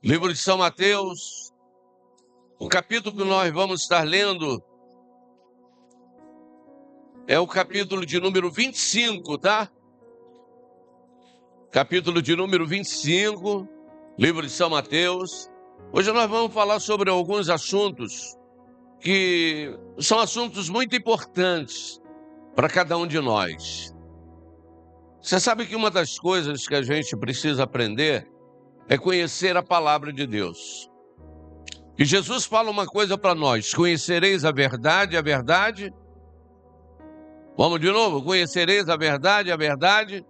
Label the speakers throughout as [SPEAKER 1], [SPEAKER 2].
[SPEAKER 1] Livro de São Mateus, o capítulo que nós vamos estar lendo é o capítulo de número 25, tá? Capítulo de número 25, livro de São Mateus. Hoje nós vamos falar sobre alguns assuntos que são assuntos muito importantes para cada um de nós. Você sabe que uma das coisas que a gente precisa aprender é conhecer a palavra de Deus. E Jesus fala uma coisa para nós: conhecereis a verdade, a verdade. Vamos de novo: conhecereis a verdade, a verdade.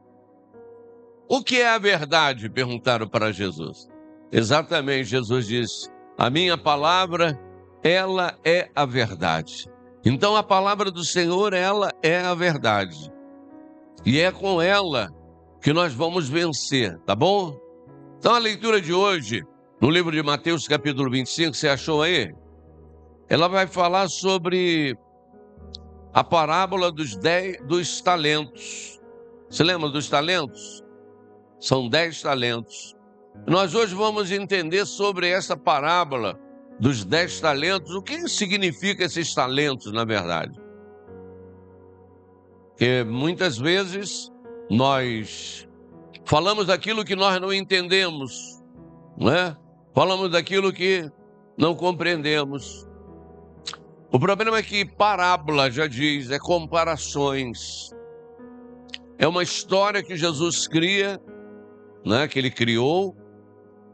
[SPEAKER 1] O que é a verdade? Perguntaram para Jesus. Exatamente, Jesus disse: a minha palavra, ela é a verdade. Então a palavra do Senhor, ela é a verdade. E é com ela que nós vamos vencer, tá bom? Então a leitura de hoje, no livro de Mateus, capítulo 25, você achou aí? Ela vai falar sobre a parábola dos talentos. Você lembra dos talentos? São 10 talentos. Nós hoje vamos entender sobre essa parábola dos 10 talentos, o que significa esses talentos, na verdade. Porque muitas vezes nós falamos daquilo que nós não entendemos, não é? Falamos daquilo que não compreendemos. O problema é que parábola, já diz, é comparações. É uma história que Jesus cria, né, que ele criou,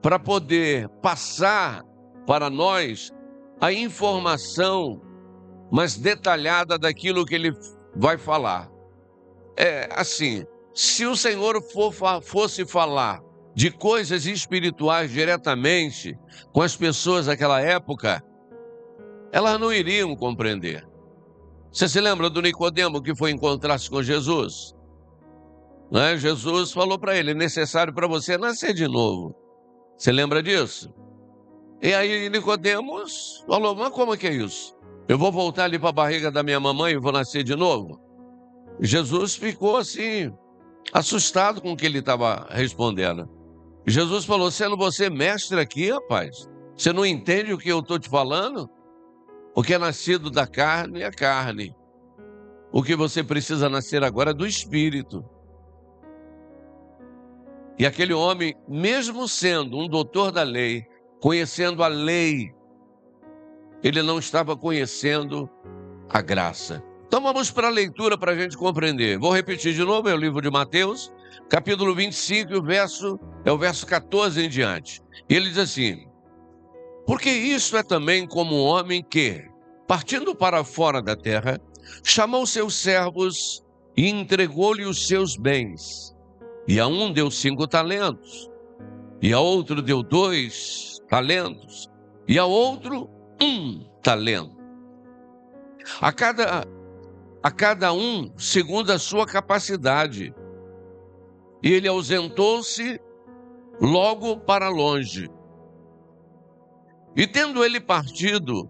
[SPEAKER 1] para poder passar para nós a informação mais detalhada daquilo que ele vai falar. É assim, se o Senhor fosse falar de coisas espirituais diretamente com as pessoas daquela época, elas não iriam compreender. Você se lembra do Nicodemo que foi encontrar-se com Jesus? Né? Jesus falou para ele: é necessário para você nascer de novo. Você lembra disso? E aí Nicodemos falou: mas como que é isso? Eu vou voltar ali para a barriga da minha mamãe e vou nascer de novo? Jesus ficou assim, assustado com o que ele estava respondendo. Jesus falou: sendo você mestre aqui, rapaz, você não entende o que eu estou te falando? O que é nascido da carne é carne. O que você precisa nascer agora é do Espírito. E aquele homem, mesmo sendo um doutor da lei, conhecendo a lei, ele não estava conhecendo a graça. Então vamos para a leitura para a gente compreender. Vou repetir de novo, é o livro de Mateus, capítulo 25, é o verso 14 em diante. E ele diz assim: porque isso é também como um homem que, partindo para fora da terra, chamou seus servos e entregou-lhe os seus bens. E a um deu 5 talentos, e a outro deu 2 talentos, e a outro 1 talento. A cada um segundo a sua capacidade. E ele ausentou-se logo para longe. E tendo ele partido,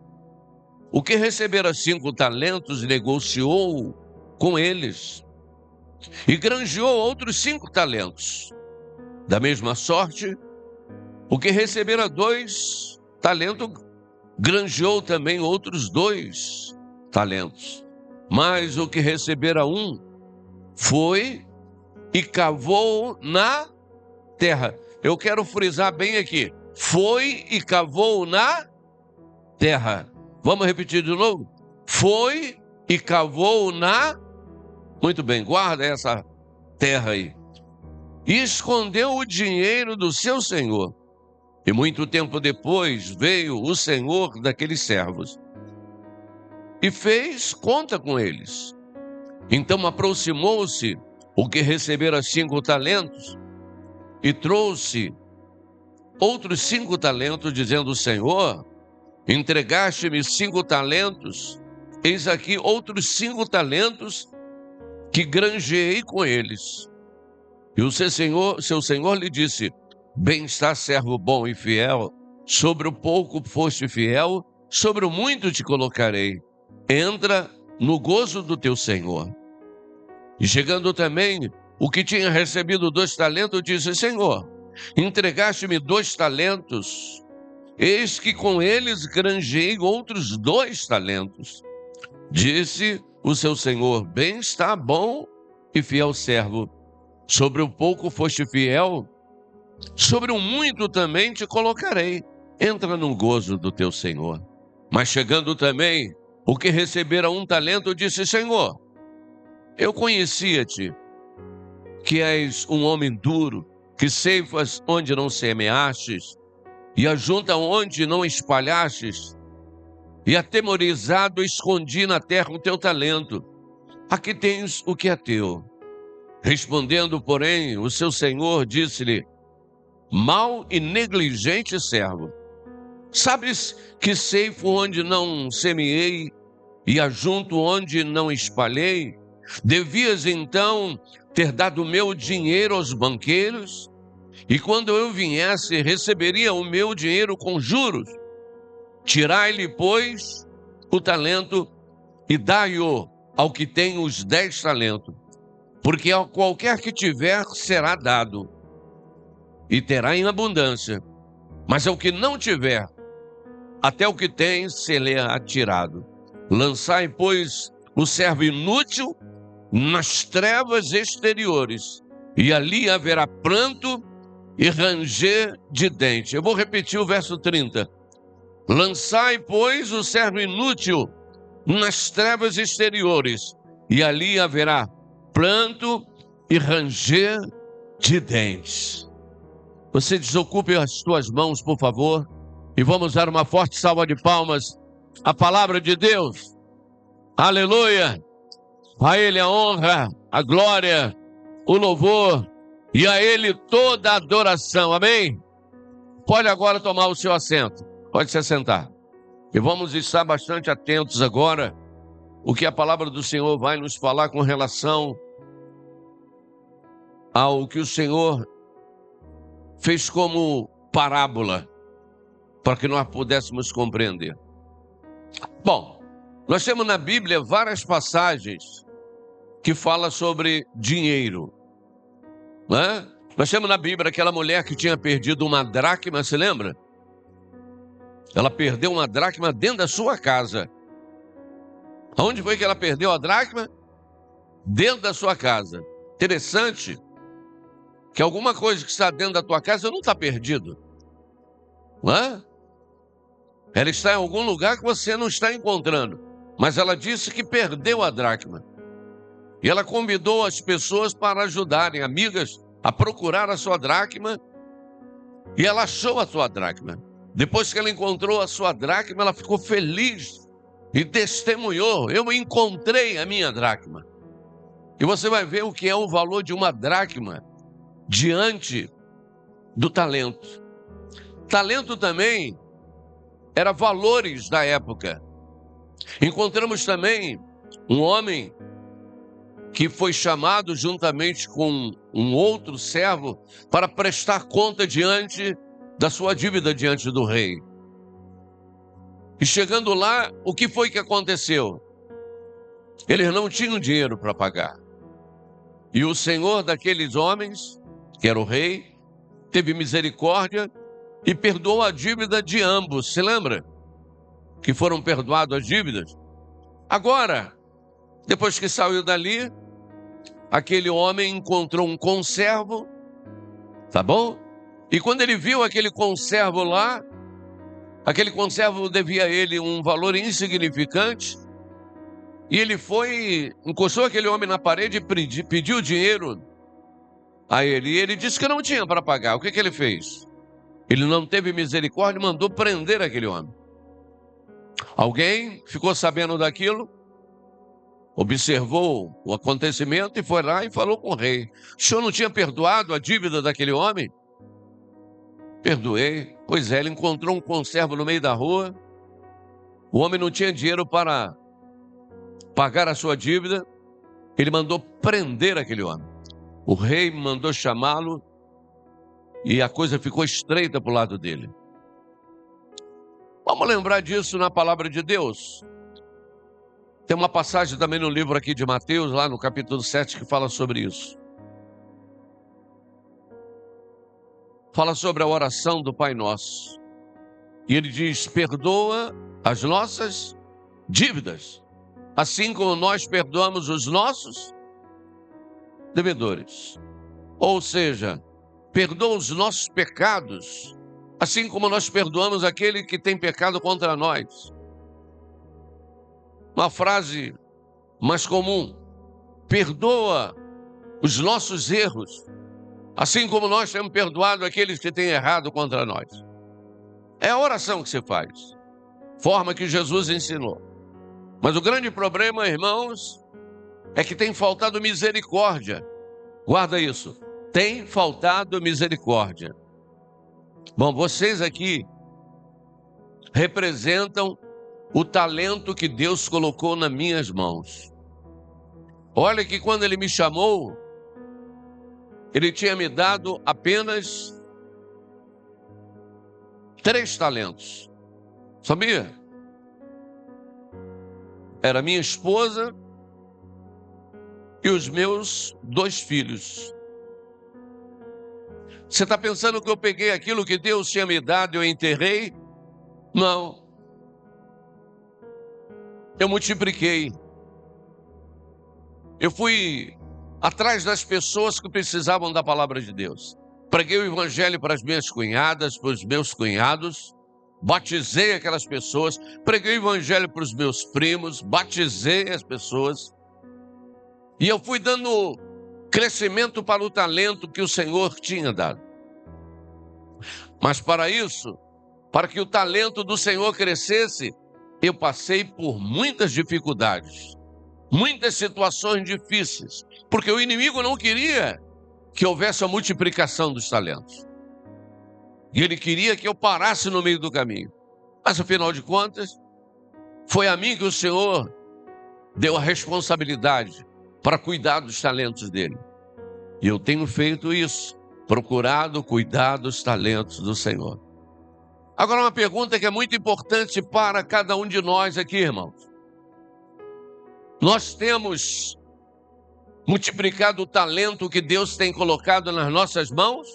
[SPEAKER 1] o que recebera 5 talentos negociou com eles e granjeou outros 5 talentos. Da mesma sorte, o que recebera 2 talentos granjeou também outros 2 talentos. Mas o que recebera 1 foi e cavou na terra. Eu quero frisar bem aqui: foi e cavou na terra. Vamos repetir de novo? Foi e cavou na... Muito bem, guarda essa terra aí. E escondeu o dinheiro do seu senhor. E muito tempo depois veio o senhor daqueles servos e fez conta com eles. Então aproximou-se o que recebera 5 talentos e trouxe outros 5 talentos, dizendo: Senhor, entregaste-me 5 talentos, eis aqui outros 5 talentos que granjeei com eles. E o seu senhor lhe disse: bem está, servo bom e fiel, sobre o pouco foste fiel, sobre o muito te colocarei. Entra no gozo do teu senhor. E chegando também o que tinha recebido 2 talentos, disse: Senhor, Entregaste-me 2 talentos, eis que com eles granjeei outros 2 talentos. Disse o seu senhor: bem está, bom e fiel servo. Sobre o pouco foste fiel, sobre o muito também te colocarei. Entra no gozo do teu senhor. Mas chegando também o que recebera 1 talento, disse: Senhor, eu conhecia-te, que és um homem duro, que ceifas onde não semeastes, e ajunta onde não espalhastes, e atemorizado escondi na terra o teu talento. Aqui tens o que é teu. Respondendo, porém, o seu senhor disse-lhe: mau e negligente servo, sabes que ceifo onde não semeei e ajunto onde não espalhei? Devias então ter dado o meu dinheiro aos banqueiros, e quando eu viesse receberia o meu dinheiro com juros. Tirai-lhe, pois, o talento e dai-o ao que tem os 10 talentos, porque a qualquer que tiver será dado, e terá em abundância, mas ao que não tiver, até o que tem se lhe é tirado. Lançai, pois, o servo inútil nas trevas exteriores, e ali haverá pranto e ranger de dente. Eu vou repetir o verso 30. Lançai, pois, o servo inútil nas trevas exteriores, e ali haverá pranto e ranger de dentes. Você desocupe as tuas mãos, por favor, e vamos dar uma forte salva de palmas à palavra de Deus. Aleluia! A Ele a honra, a glória, o louvor e a Ele toda a adoração. Amém? Pode agora tomar o seu assento. Pode se assentar. E vamos estar bastante atentos agora o que a palavra do Senhor vai nos falar com relação ao que o Senhor fez como parábola, para que nós pudéssemos compreender. Bom, nós temos na Bíblia várias passagens que falam sobre dinheiro, né? Nós temos na Bíblia aquela mulher que tinha perdido uma dracma, se lembra? Ela perdeu uma dracma dentro da sua casa. Aonde foi que ela perdeu a dracma? Dentro da sua casa. Interessante que alguma coisa que está dentro da tua casa não está perdido, não é? Ela está em algum lugar que você não está encontrando, mas ela disse que perdeu a dracma. E ela convidou as pessoas para ajudarem, amigas, a procurar a sua dracma, e ela achou a sua dracma. Depois que ela encontrou a sua dracma, ela ficou feliz e testemunhou: eu encontrei a minha dracma. E você vai ver o que é o valor de uma dracma diante do talento. Talento também era valores da época. Encontramos também um homem que foi chamado juntamente com um outro servo para prestar conta diante da sua dívida diante do rei. E chegando lá, o que foi que aconteceu? Eles não tinham dinheiro para pagar. E o senhor daqueles homens, que era o rei, teve misericórdia e perdoou a dívida de ambos. Se lembra? Que foram perdoadas as dívidas. Agora, depois que saiu dali, aquele homem encontrou um conservo, tá bom? E quando ele viu aquele conservo lá, aquele conservo devia a ele um valor insignificante, e ele foi, encostou aquele homem na parede e pediu dinheiro a ele. E ele disse que não tinha para pagar. O que ele fez? Ele não teve misericórdia e mandou prender aquele homem. Alguém ficou sabendo daquilo, observou o acontecimento e foi lá e falou com o rei: o senhor não tinha perdoado a dívida daquele homem? Perdoei. Pois é, ele encontrou um conservo no meio da rua. O homem não tinha dinheiro para pagar a sua dívida. Ele mandou prender aquele homem. O rei mandou chamá-lo e a coisa ficou estreita para o lado dele. Vamos lembrar disso na palavra de Deus. Tem uma passagem também no livro aqui de Mateus, lá no capítulo 7, que fala sobre isso. fala sobre a oração do Pai Nosso. E ele diz: perdoa as nossas dívidas, assim como nós perdoamos os nossos devedores. Ou seja, perdoa os nossos pecados, assim como nós perdoamos aquele que tem pecado contra nós. Uma frase mais comum: perdoa os nossos erros, assim como nós temos perdoado aqueles que têm errado contra nós. É a oração que se faz, forma que Jesus ensinou. Mas o grande problema, irmãos, é que tem faltado misericórdia. Guarda isso, tem faltado misericórdia. Bom, vocês aqui representam o talento que Deus colocou nas minhas mãos. Olha que quando Ele me chamou, Ele tinha me dado apenas 3 talentos. Sabia? Era minha esposa e os meus 2 filhos. Você está pensando que eu peguei aquilo que Deus tinha me dado e eu enterrei? Não. Eu multipliquei. Eu fui atrás das pessoas que precisavam da palavra de Deus. Preguei o evangelho para as minhas cunhadas, para os meus cunhados. Batizei aquelas pessoas. Preguei o evangelho para os meus primos. Batizei as pessoas. E eu fui dando crescimento para o talento que o Senhor tinha dado. Mas para isso, para que o talento do Senhor crescesse, eu passei por muitas dificuldades, muitas situações difíceis, porque o inimigo não queria que houvesse a multiplicação dos talentos. E ele queria que eu parasse no meio do caminho. Mas, afinal de contas, foi a mim que o Senhor deu a responsabilidade para cuidar dos talentos dele. E eu tenho feito isso, procurado cuidar dos talentos do Senhor. Agora, uma pergunta que é muito importante para cada um de nós aqui, irmãos. Nós temos multiplicado o talento que Deus tem colocado nas nossas mãos?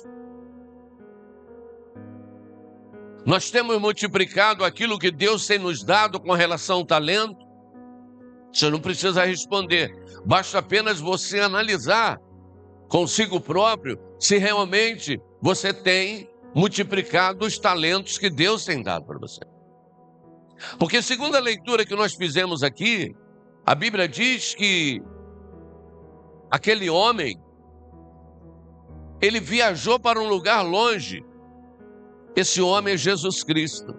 [SPEAKER 1] Nós temos multiplicado aquilo que Deus tem nos dado com relação ao talento? Você não precisa responder. Basta apenas você analisar consigo próprio se realmente você tem multiplicado os talentos que Deus tem dado para você. Porque segundo a leitura que nós fizemos aqui, a Bíblia diz que aquele homem, ele viajou para um lugar longe. Esse homem é Jesus Cristo.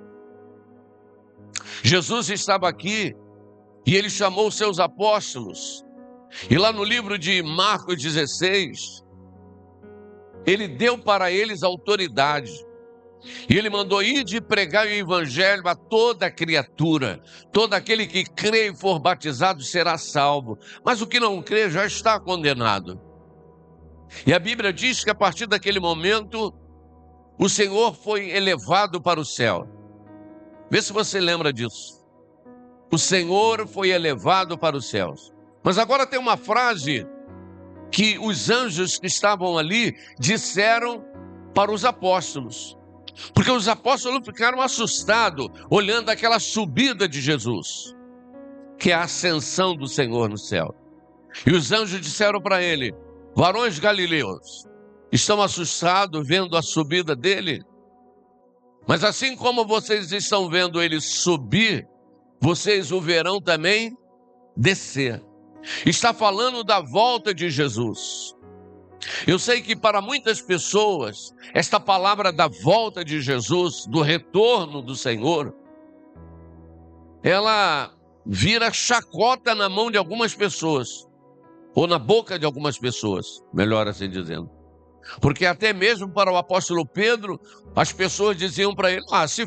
[SPEAKER 1] Jesus estava aqui e ele chamou os seus apóstolos. E lá no livro de Marcos 16, ele deu para eles autoridade. E ele mandou ir de pregar o evangelho a toda criatura. Todo aquele que crê e for batizado será salvo. Mas o que não crê já está condenado. E a Bíblia diz que a partir daquele momento, o Senhor foi elevado para o céu. Vê se você lembra disso. O Senhor foi elevado para os céus. Mas agora tem uma frase que os anjos que estavam ali disseram para os apóstolos. Porque os apóstolos ficaram assustados olhando aquela subida de Jesus, que é a ascensão do Senhor no céu. E os anjos disseram para ele: varões galileus, estão assustados vendo a subida dele? Mas assim como vocês estão vendo ele subir, vocês o verão também descer. Está falando da volta de Jesus. Eu sei que para muitas pessoas, esta palavra da volta de Jesus, do retorno do Senhor, ela vira chacota na mão de algumas pessoas, ou na boca de algumas pessoas, melhor assim dizendo. Porque até mesmo para o apóstolo Pedro, as pessoas diziam para ele: se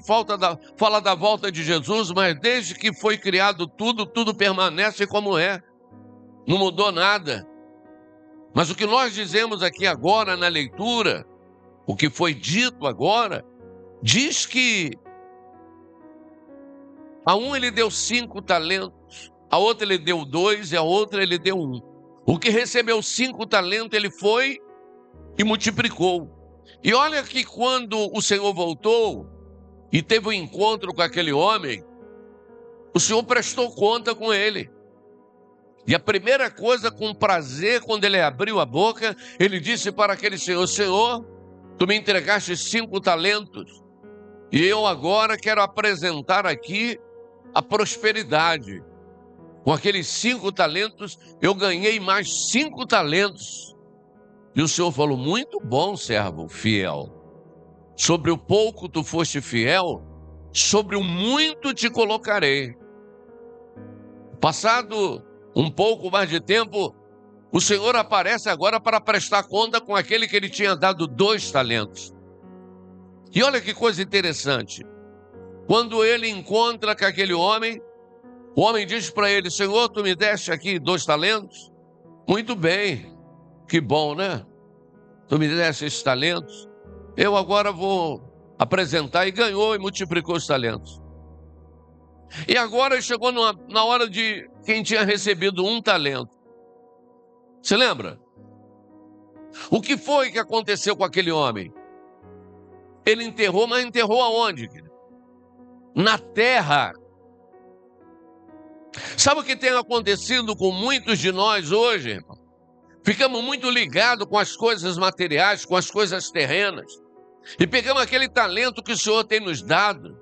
[SPEAKER 1] fala da volta de Jesus, mas desde que foi criado tudo permanece como é, não mudou nada. Mas o que nós dizemos aqui agora na leitura, o que foi dito agora, diz que a um ele deu 5 talentos, a outra ele deu 2 e a outra ele deu 1. O que recebeu 5 talentos, ele foi e multiplicou. E olha que quando o Senhor voltou e teve um encontro com aquele homem, o Senhor prestou conta com ele. E a primeira coisa, com prazer, quando ele abriu a boca, ele disse para aquele senhor: Senhor, tu me entregaste 5 talentos, e eu agora quero apresentar aqui a prosperidade. Com aqueles 5 talentos, eu ganhei mais 5 talentos. E o Senhor falou: muito bom, servo fiel. Sobre o pouco tu foste fiel, sobre o muito te colocarei. Passado um pouco mais de tempo, o Senhor aparece agora para prestar conta com aquele que ele tinha dado 2 talentos. E olha que coisa interessante. Quando ele encontra com aquele homem, o homem diz para ele: Senhor, tu me deste aqui 2 talentos? Muito bem, que bom, né? Tu me deste esses talentos. Eu agora vou apresentar. E ganhou e multiplicou os talentos. E agora chegou na hora de quem tinha recebido 1 talento. Você lembra? O que foi que aconteceu com aquele homem? Ele enterrou, mas enterrou aonde? Na terra. Sabe o que tem acontecido com muitos de nós hoje, irmão? Ficamos muito ligados com as coisas materiais, com as coisas terrenas. E pegamos aquele talento que o Senhor tem nos dado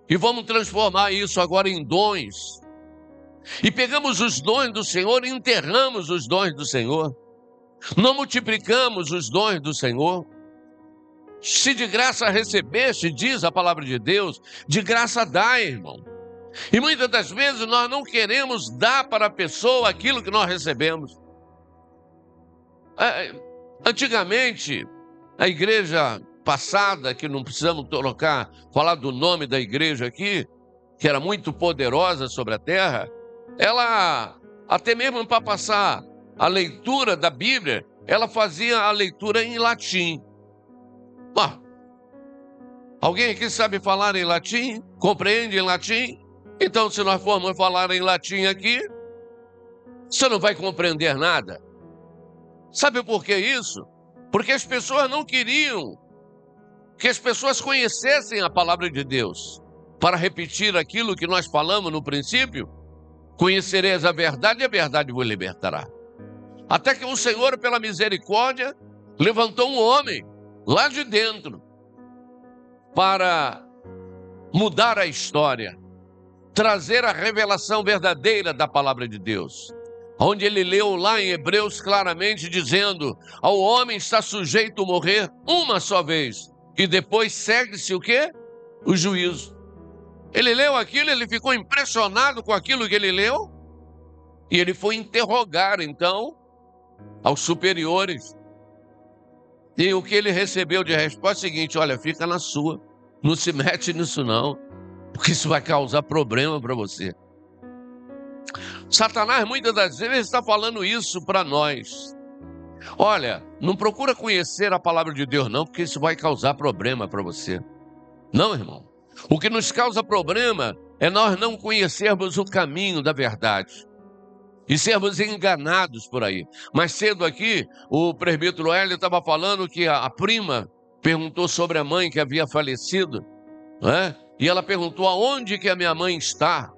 [SPEAKER 1] e vamos transformar isso agora em dons. E pegamos os dons do Senhor e enterramos os dons do Senhor. Não multiplicamos os dons do Senhor. Se de graça recebeste, diz a palavra de Deus, de graça dá, irmão. E muitas das vezes nós não queremos dar para a pessoa aquilo que nós recebemos. Antigamente, a igreja passada, que não precisamos falar do nome da igreja aqui, que era muito poderosa sobre a terra, ela, até mesmo para passar a leitura da Bíblia, ela fazia a leitura em latim. Alguém aqui sabe falar em latim? Compreende em latim? Então, se nós formos falar em latim aqui, você não vai compreender nada. Sabe por que isso? Porque as pessoas não queriam que as pessoas conhecessem a palavra de Deus. Para repetir aquilo que nós falamos no princípio, conhecereis a verdade e a verdade vos libertará. Até que o Senhor, pela misericórdia, levantou um homem lá de dentro para mudar a história, trazer a revelação verdadeira da palavra de Deus. Onde ele leu lá em Hebreus claramente dizendo: ao homem está sujeito a morrer uma só vez, e depois segue-se o quê? O juízo. Ele leu aquilo, ele ficou impressionado com aquilo que ele leu, e ele foi interrogar, então, aos superiores. E o que ele recebeu de resposta é o seguinte: olha, fica na sua, não se mete nisso não, porque isso vai causar problema para você. Satanás muitas das vezes está falando isso para nós. Olha, não procura conhecer a palavra de Deus não, porque isso vai causar problema para você. Não, irmão. O que nos causa problema é nós não conhecermos o caminho da verdade e sermos enganados por aí. Mais cedo aqui, o presbítero Hélio estava falando que a prima perguntou sobre a mãe que havia falecido, né? E ela perguntou: aonde que a minha mãe está?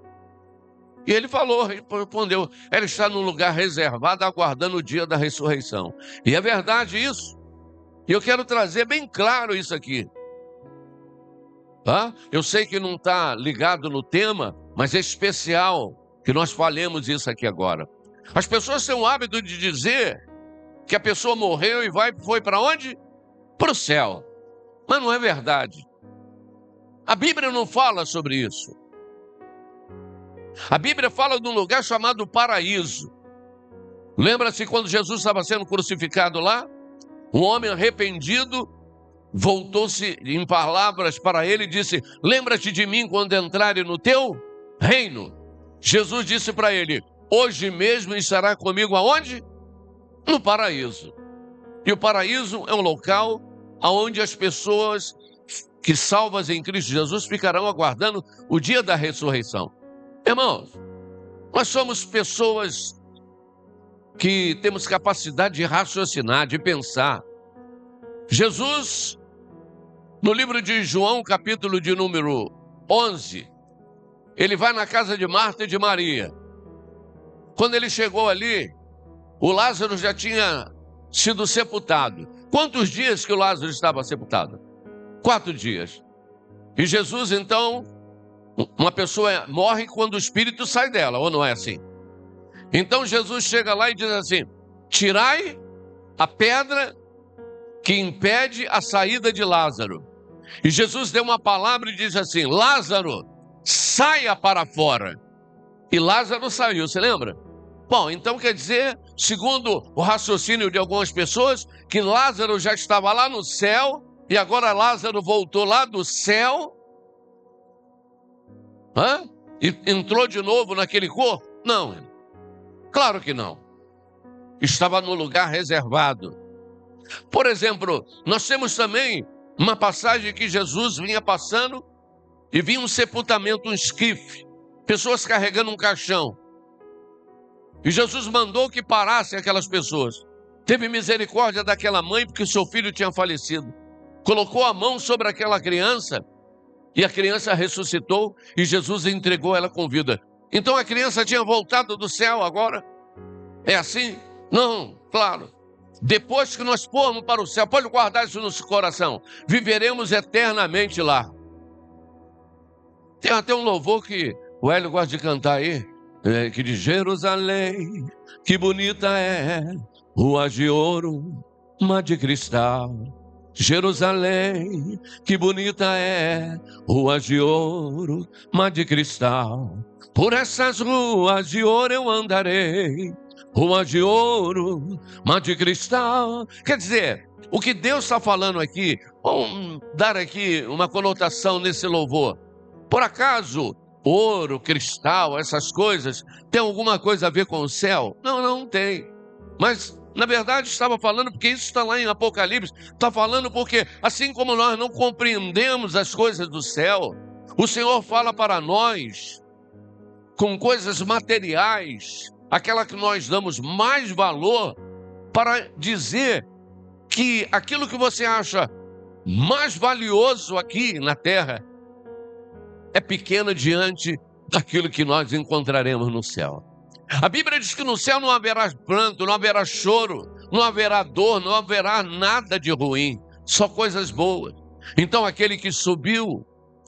[SPEAKER 1] E ele respondeu: ela está num lugar reservado, aguardando o dia da ressurreição. E é verdade isso. E eu quero trazer bem claro isso aqui. Tá? Eu sei que não está ligado no tema, mas é especial que nós falemos isso aqui agora. As pessoas têm o hábito de dizer que a pessoa morreu e foi para onde? Para o céu. Mas não é verdade. A Bíblia não fala sobre isso. A Bíblia fala de um lugar chamado paraíso. Lembra-se quando Jesus estava sendo crucificado lá? Um homem arrependido voltou-se em palavras para ele e disse: lembra-te de mim quando entrarem no teu reino. Jesus disse para ele: hoje mesmo estará comigo aonde? No paraíso. E o paraíso é um local onde as pessoas que salvas em Cristo Jesus ficarão aguardando o dia da ressurreição. Irmãos, nós somos pessoas que temos capacidade de raciocinar, de pensar. Jesus, no livro de João, capítulo de número 11, ele vai na casa de Marta e de Maria. Quando ele chegou ali, o Lázaro já tinha sido sepultado. Quantos dias que o Lázaro estava sepultado? 4 dias. E Jesus, então, uma pessoa morre quando o espírito sai dela, ou não é assim? Então Jesus chega lá e diz assim: tirai a pedra que impede a saída de Lázaro. E Jesus deu uma palavra e diz assim: Lázaro, saia para fora. E Lázaro saiu, você lembra? Bom, então quer dizer, segundo o raciocínio de algumas pessoas, que Lázaro já estava lá no céu, e agora Lázaro voltou lá do céu, e entrou de novo naquele corpo? Não, claro que não. Estava no lugar reservado. Por exemplo, nós temos também uma passagem que Jesus vinha passando e vinha um sepultamento, um esquife, pessoas carregando um caixão. E Jesus mandou que parassem aquelas pessoas. Teve misericórdia daquela mãe porque seu filho tinha falecido. Colocou a mão sobre aquela criança e a criança ressuscitou e Jesus entregou ela com vida. Então a criança tinha voltado do céu agora? É assim? Não, claro. Depois que nós formos para o céu, pode guardar isso no seu coração, viveremos eternamente lá. Tem até um louvor que o Hélio gosta de cantar aí, que diz: Jerusalém, que bonita é, rua de ouro, mar de cristal. Jerusalém, que bonita é, rua de ouro, mar de cristal. Por essas ruas de ouro eu andarei, rua de ouro, mar de cristal. Quer dizer, o que Deus está falando aqui, vamos dar aqui uma conotação nesse louvor. Por acaso, ouro, cristal, essas coisas, tem alguma coisa a ver com o céu? Não, não tem. Mas, na verdade, estava falando, porque isso está lá em Apocalipse, está falando porque, assim como nós não compreendemos as coisas do céu, o Senhor fala para nós com coisas materiais, aquela que nós damos mais valor, para dizer que aquilo que você acha mais valioso aqui na terra é pequeno diante daquilo que nós encontraremos no céu. A Bíblia diz que no céu não haverá pranto, não haverá choro, não haverá dor, não haverá nada de ruim, só coisas boas. Então aquele que subiu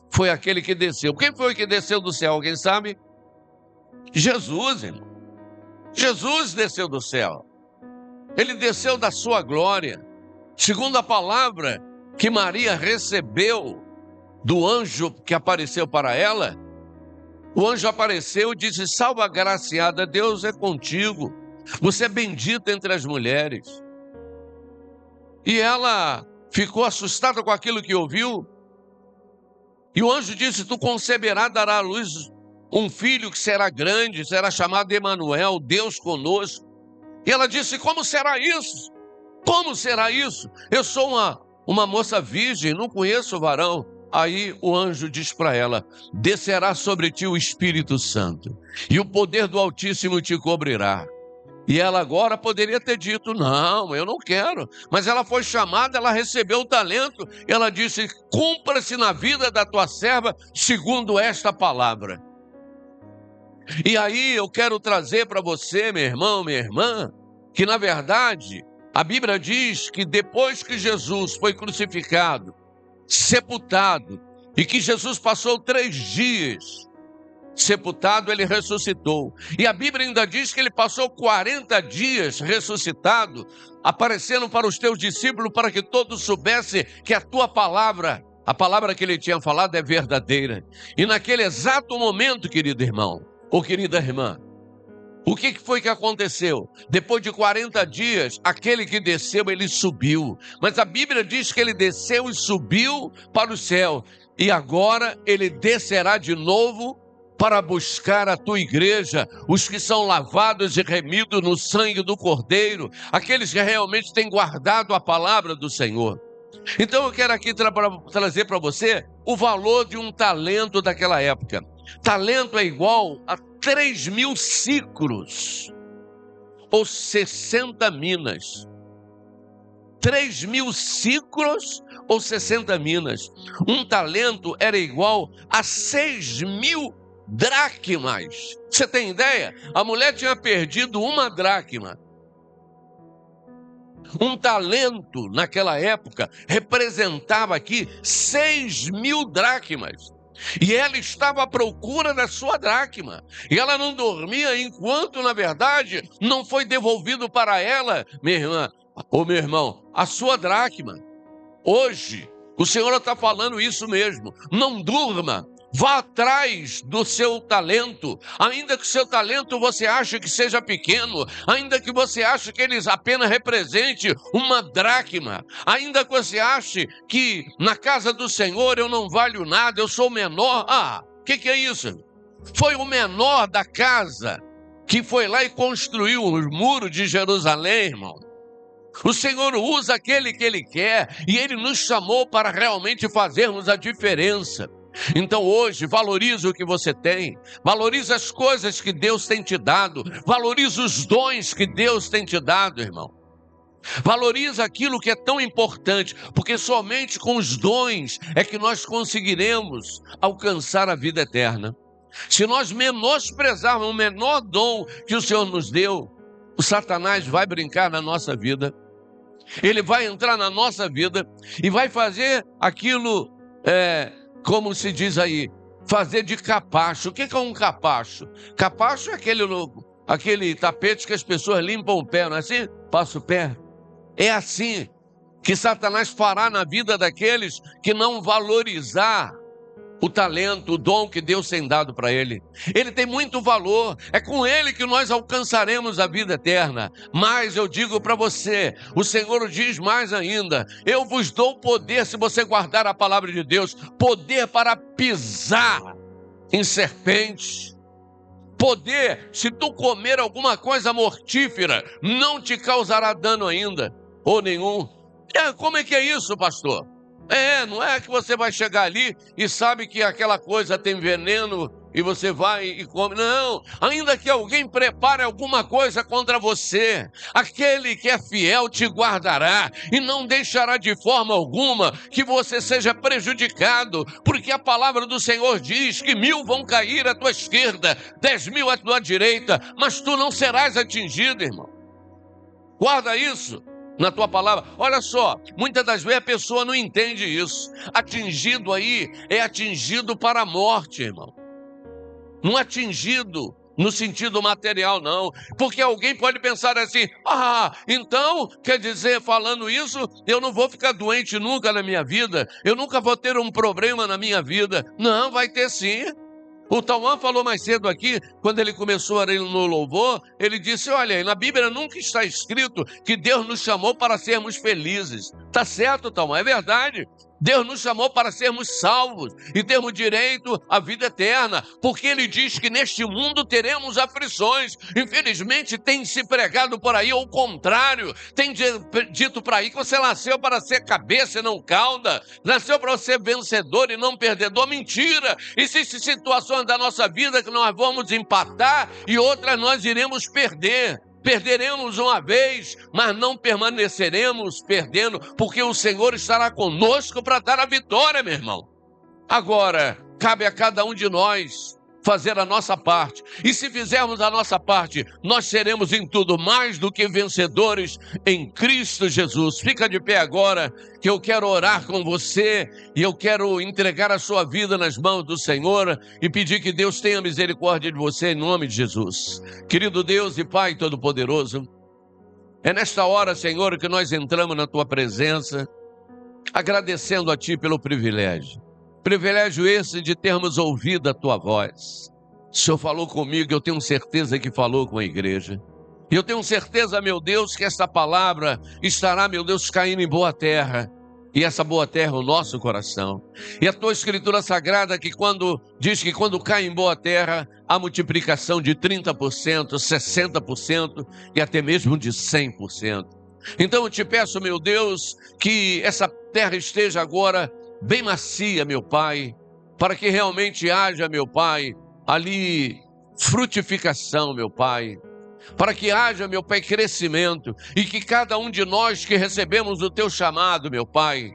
[SPEAKER 1] foi aquele que desceu. Quem foi que desceu do céu? Alguém sabe? Jesus, irmão. Jesus desceu do céu. Ele desceu da sua glória. Segundo a palavra que Maria recebeu do anjo que apareceu para ela, o anjo apareceu e disse: salve, agraciada, Deus é contigo, você é bendita entre as mulheres. E ela ficou assustada com aquilo que ouviu, e o anjo disse: tu conceberás, dará à luz um filho que será grande, será chamado Emanuel, Deus conosco. E ela disse: como será isso? Como será isso? Eu sou uma moça virgem, não conheço o varão. Aí o anjo diz para ela: descerá sobre ti o Espírito Santo, e o poder do Altíssimo te cobrirá. E ela agora poderia ter dito: não, eu não quero. Mas ela foi chamada, ela recebeu o talento, e ela disse: cumpra-se na vida da tua serva segundo esta palavra. E aí eu quero trazer para você, meu irmão, minha irmã, que na verdade a Bíblia diz que depois que Jesus foi crucificado, sepultado, e que Jesus passou 3 dias sepultado, ele ressuscitou. E a Bíblia ainda diz que ele passou 40 dias ressuscitado, aparecendo para os teus discípulos, para que todos soubessem que a tua palavra, a palavra que ele tinha falado, é verdadeira. E naquele exato momento, querido irmão, ou querida irmã, o que foi que aconteceu? Depois de 40 dias, aquele que desceu, ele subiu. Mas a Bíblia diz que ele desceu e subiu para o céu. E agora ele descerá de novo para buscar a tua igreja, os que são lavados e remidos no sangue do Cordeiro, aqueles que realmente têm guardado a palavra do Senhor. Então eu quero aqui trazer para você o valor de um talento daquela época. Talento é igual a 3.000 ciclos, ou 60 minas. 3.000 siclos ou 60 minas. Um talento era igual a 6.000 dracmas. Você tem ideia? A mulher tinha perdido uma dracma. Um talento, naquela época, representava aqui 6.000 dracmas. E ela estava à procura da sua dracma. E ela não dormia enquanto, na verdade, não foi devolvido para ela, minha irmã, ou meu irmão, a sua dracma. Hoje, o Senhor está falando isso mesmo. Não durma. Vá atrás do seu talento, ainda que o seu talento você ache que seja pequeno, ainda que você ache que ele apenas represente uma dracma, ainda que você ache que na casa do Senhor eu não valho nada, eu sou o menor. O que é isso? Foi o menor da casa que foi lá e construiu os muros de Jerusalém, irmão. O Senhor usa aquele que Ele quer e Ele nos chamou para realmente fazermos a diferença. Então hoje, valorize o que você tem, valorize as coisas que Deus tem te dado, valorize os dons que Deus tem te dado, irmão. Valorize aquilo que é tão importante, porque somente com os dons é que nós conseguiremos alcançar a vida eterna. Se nós menosprezarmos o menor dom que o Senhor nos deu, o Satanás vai brincar na nossa vida, ele vai entrar na nossa vida e vai fazer aquilo, como se diz aí, fazer de capacho. O que é um capacho? Capacho é aquele tapete que as pessoas limpam o pé, não é assim? Passa o pé. É assim que Satanás fará na vida daqueles que não valorizar o talento, o dom que Deus tem dado para ele. Ele tem muito valor, é com ele que nós alcançaremos a vida eterna. Mas eu digo para você, o Senhor diz mais ainda, eu vos dou poder, se você guardar a palavra de Deus, poder para pisar em serpentes. Poder, se tu comer alguma coisa mortífera, não te causará dano ainda, ou nenhum. Como é que é isso, pastor? Não é que você vai chegar ali e sabe que aquela coisa tem veneno e você vai e come. Não, ainda que alguém prepare alguma coisa contra você, aquele que é fiel te guardará e não deixará de forma alguma que você seja prejudicado, porque a palavra do Senhor diz que 1.000 vão cair à tua esquerda, 10.000 à tua direita, mas tu não serás atingido, irmão. Guarda isso na tua palavra. Olha só, muitas das vezes a pessoa não entende isso. Atingido aí é atingido para a morte, irmão. Não atingido no sentido material, não. Porque alguém pode pensar assim, então, quer dizer, falando isso, eu não vou ficar doente nunca na minha vida, eu nunca vou ter um problema na minha vida. Não, vai ter sim. O Tauan falou mais cedo aqui, quando ele começou a ler no louvor, ele disse, olha, na Bíblia nunca está escrito que Deus nos chamou para sermos felizes. Tá certo, Tauan, é verdade. Deus nos chamou para sermos salvos e termos direito à vida eterna, porque Ele diz que neste mundo teremos aflições. Infelizmente tem se pregado por aí ao contrário, tem dito por aí que você nasceu para ser cabeça e não cauda, nasceu para ser vencedor e não perdedor. Mentira! Existem situações da nossa vida que nós vamos empatar e outras nós iremos perder. Perderemos uma vez, mas não permaneceremos perdendo, porque o Senhor estará conosco para dar a vitória, meu irmão. Agora, cabe a cada um de nós fazer a nossa parte. E se fizermos a nossa parte, nós seremos em tudo mais do que vencedores em Cristo Jesus. Fica de pé agora, que eu quero orar com você e eu quero entregar a sua vida nas mãos do Senhor e pedir que Deus tenha misericórdia de você em nome de Jesus. Querido Deus e Pai Todo-Poderoso, é nesta hora, Senhor, que nós entramos na Tua presença, agradecendo a Ti pelo privilégio. Privilégio esse de termos ouvido a Tua voz. O Senhor falou comigo, eu tenho certeza que falou com a igreja. E eu tenho certeza, meu Deus, que essa palavra estará, meu Deus, caindo em boa terra. E essa boa terra é o nosso coração. E a Tua Escritura Sagrada diz que quando cai em boa terra, há multiplicação de 30%, 60% e até mesmo de 100%. Então eu te peço, meu Deus, que essa terra esteja agora bem macia, meu Pai, para que realmente haja, meu Pai, ali frutificação, meu Pai. para que haja, meu Pai, crescimento, e que cada um de nós que recebemos o teu chamado, meu Pai,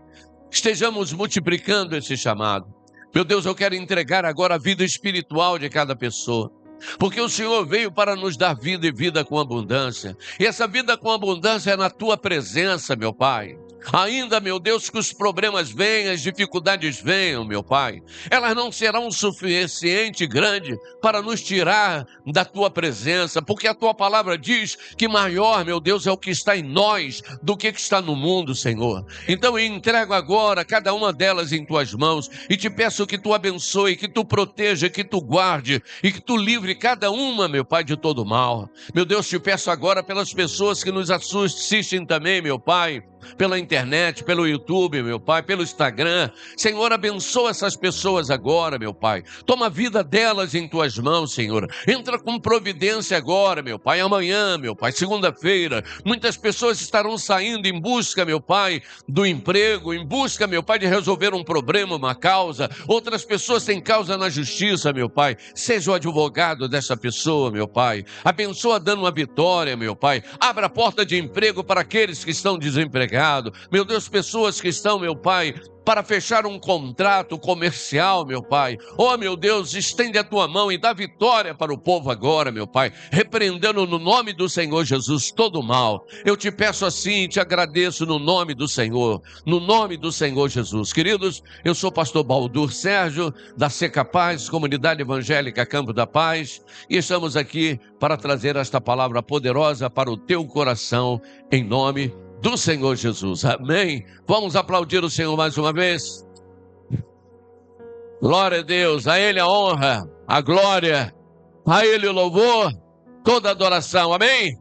[SPEAKER 1] estejamos multiplicando esse chamado. Meu Deus, eu quero entregar agora a vida espiritual de cada pessoa, porque o Senhor veio para nos dar vida e vida com abundância, e essa vida com abundância é na tua presença, meu Pai. Ainda, meu Deus, que os problemas venham, as dificuldades venham, meu Pai, elas não serão o suficiente grande para nos tirar da tua presença, porque a tua palavra diz que maior, meu Deus, é o que está em nós do que está no mundo, Senhor. Então eu entrego agora cada uma delas em tuas mãos e te peço que tu abençoe, que tu proteja, que tu guarde e que tu livre cada uma, meu Pai, de todo mal. Meu Deus, te peço agora pelas pessoas que nos assistem também, meu Pai, pela internet, pelo YouTube, meu Pai, pelo Instagram. Senhor, abençoa essas pessoas agora, meu Pai. Toma a vida delas em tuas mãos, Senhor. Entra com providência agora, meu Pai. Amanhã, meu Pai, segunda-feira, muitas pessoas estarão saindo em busca, meu Pai, do emprego, em busca, meu Pai, de resolver um problema, uma causa. Outras pessoas têm causa na justiça, meu Pai. Seja o advogado dessa pessoa, meu Pai. Abençoa dando uma vitória, meu Pai. Abra a porta de emprego para aqueles que estão desempregados. Meu Deus, pessoas que estão, meu Pai, para fechar um contrato comercial, meu Pai. Oh, meu Deus, estende a tua mão e dá vitória para o povo agora, meu Pai, repreendendo no nome do Senhor Jesus todo o mal. Eu te peço assim e te agradeço no nome do Senhor Jesus. Queridos, eu sou o pastor Baldur Sérgio, da Seca Paz, Comunidade Evangélica Campo da Paz, e estamos aqui para trazer esta palavra poderosa para o teu coração, em nome do Senhor Jesus. Amém? Vamos aplaudir o Senhor mais uma vez? Glória a Deus, a Ele a honra, a glória, a Ele o louvor, toda a adoração. Amém?